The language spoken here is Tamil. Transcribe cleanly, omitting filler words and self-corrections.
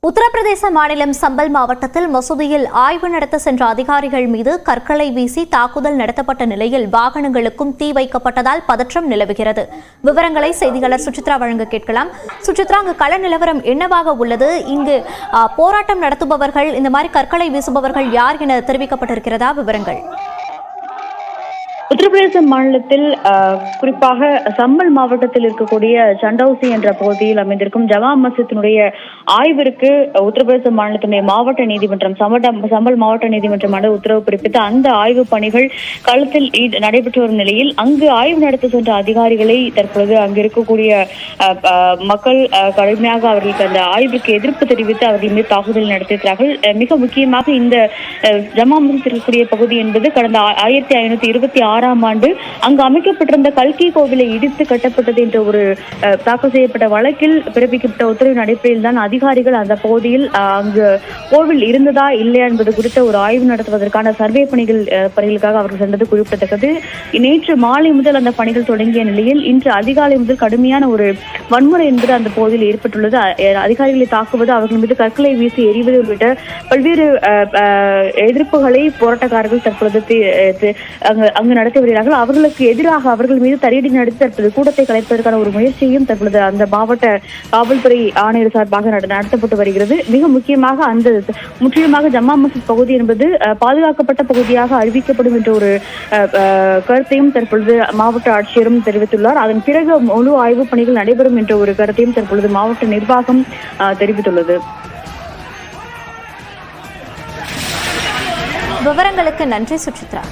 உத்தரப்பிரதேச மாநிலம் சம்பல் மாவட்டத்தில் மசூதியில் ஆய்வு நடத்த சென்ற அதிகாரிகள் மீது கற்களை வீசி தாக்குதல் நடத்தப்பட்ட நிலையில் வாகனங்களுக்கும் தீ வைக்கப்பட்டதால் பதற்றம் நிலவுகிறது. விவரங்களை செய்தியாளர் சுசித்ரா வழங்க கேட்கலாம். சுசித்ரா, அங்கு கள நிலவரம் என்னவாக உள்ளது? இங்கு போராட்டம் நடத்துபவர்கள், இந்த மாதிரி கற்களை வீசுபவர்கள் யார் என தெரிவிக்கப்பட்டிருக்கிறதா? விவரங்கள். உத்தரப்பிரதேச மாநிலத்தில் குறிப்பாக சம்பல் மாவட்டத்தில் இருக்கக்கூடிய சண்டௌசி என்ற பகுதியில் அமைந்திருக்கும் ஜமா மஸ்ஜித்தினுடைய ஆய்விற்கு உத்தரப்பிரதேச மாநிலத்தினுடைய மாவட்ட நீதிமன்றம் சம்பல் மாவட்ட நீதிமன்றமான உத்தரவு பிறப்பித்து அந்த ஆய்வு பணிகள் களத்தில் நடைபெற்று வரும் நிலையில் அங்கு ஆய்வு நடத்த சென்ற அதிகாரிகளை தற்பொழுது அங்கு இருக்கக்கூடிய மக்கள் கடுமையாக அவர்களுக்கு அந்த ஆய்வுக்கு எதிர்ப்பு தெரிவித்து அவர்கள் மீது தாக்குதல் நடத்தியிருக்கிறார்கள். மிக முக்கியமாக இந்த ஜமா மஸ்ஜித் இருக்கக்கூடிய பகுதி என்பது கடந்த 1526 ஆண்டு அங்கு அமைக்கப்பட்டிருந்த கல்கி கோவிலை இடித்து கட்டப்பட்டது என்ற ஒரு தாக்கல் செய்யப்பட்ட வழக்கில் பிறப்பிக்கப்பட்ட உத்தரவின் அடிப்படையில் தான் அதிகாரிகள் அந்த பகுதியில் அங்கு கோவில் இருந்ததா இல்லையா என்பது குறித்த ஒரு ஆய்வு நடத்துவதற்கான சர்வே பணிகளுக்காக அவர்கள் சென்றது குறிப்பிடத்தக்கது. நேற்று மாலை முதல் அந்த பணிகள் தொடங்கிய நிலையில் இன்று அதிகாலை முதல் கடுமையான ஒரு வன்முறை என்பது அந்த பகுதியில் ஏற்பட்டுள்ளது. அதிகாரிகளை தாக்குவது, அவர்கள் மீது கற்களை வீசி எறிவது உள்ளிட்ட பல்வேறு எதிர்ப்புகளை போராட்டக்காரர்கள் தற்பொழுது அங்கு நடத்தி வருகிறார்கள். அவர்களுக்கு எதிராக அவர்கள் மீது தடியடி நடத்தி தற்போது கூட்டத்தை கலைப்பதற்கான ஒரு முயற்சியும் தற்பொழுது அந்த மாவட்ட காவல்துறை ஆணையர் சார்பாக நடத்தப்பட்டு வருகிறது. மிக முக்கியமாக அந்த முற்றிலுமாக ஜமா மஸ்ஜித் பகுதி என்பது பாதுகாக்கப்பட்ட பகுதியாக அறிவிக்கப்படும் என்ற ஒரு கருத்தையும் தற்பொழுது மாவட்ட ஆட்சியரும் தெரிவித்துள்ளார். அதன் பிறகு முழு ஆய்வு பணிகள் நடைபெறும் என்ற ஒரு கருத்தையும் தற்பொழுது மாவட்ட நிர்வாகம் தெரிவித்துள்ளது. விவரங்களுக்கு நன்றி சுசித்ரா.